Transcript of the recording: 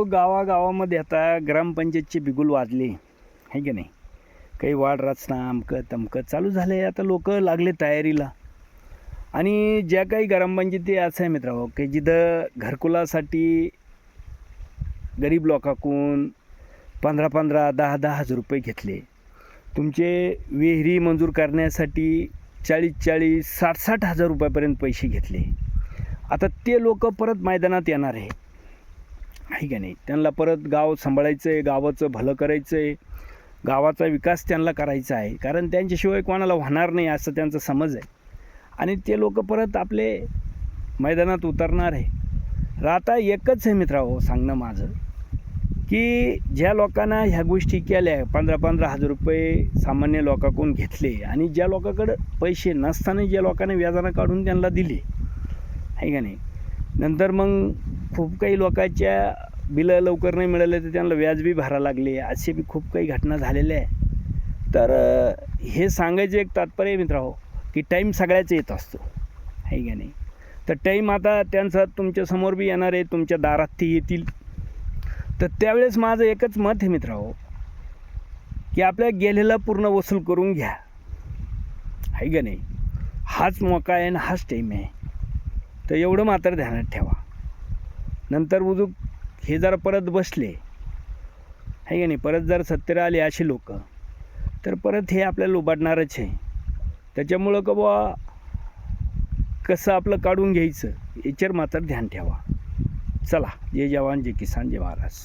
गावागावामध्ये आता ग्रामपंचायतचे बिगुल वाजले आहे की नाही. काही वाढ रचना अमकं तमकं चालू झालं आहे. आता लोक लागले तयारीला. आणि ज्या काही ग्रामपंचायती असं आहे मित्रांनो की जिथं घरकुलासाठी गरीब लोकांकडून 15-15, 10-10 हजार रुपये घेतले. तुमचे विहिरी मंजूर करण्यासाठी 40-40, 60-60 हजार रुपयापर्यंत पैसे घेतले. आता ते लोक परत मैदानात येणार आहे का नाही. त्यांना परत गाव सांभाळायचं आहे, गावाचं भलं करायचं आहे, गावाचा विकास त्यांना करायचा आहे. कारण त्यांच्याशिवाय कोणाला होणार नाही असं त्यांचा समज आहे. आणि ते लोक परत आपले मैदानात उतरणार आहे. आता एकच आहे मित्रांनो सांगणं माझं की ज्या लोकांना ह्या गोष्टी केल्या 15-15 हजार रुपये सामान्य लोकांकडून घेतले आणि ज्या लोकांकडं पैसे नसताना ज्या लोकांना व्याजानं काढून त्यांना दिले आहे का नाही. नंतर मग खूप काही लोकांच्या बिलं लवकर नाही मिळाले तर त्यांना व्याज बी भरावं लागले. असे बी खूप काही घटना झालेल्या आहे. तर हे सांगायचं एक तात्पर्य मित्रांनो की टाईम सगळ्याच येत असतो आहे का नाही. तर टाईम आता त्यांचा तुमच्यासमोर बी येणार आहे, तुमच्या दारात ते येतील. तर त्यावेळेस माझं एकच मत आहे मित्रांनो की आपल्या गेलेला पूर्ण वसूल करून घ्या आहे का नाही. हाच मौका आहे आणि हाच टाईम आहे. तर एवढं मात्र ध्यानात ठेवा. नंतर उजूक हे जरा परत बसले आहे का नाही, परत जर सत्तेवर आले असे लोक तर परत हे आपल्याला उभारणारच आहे. त्याच्यामुळं का बुवा कसं आपलं काढून घ्यायचं याच्यावर मात्र ध्यान ठेवा. चला, जय जवान जय किसान जय महाराज.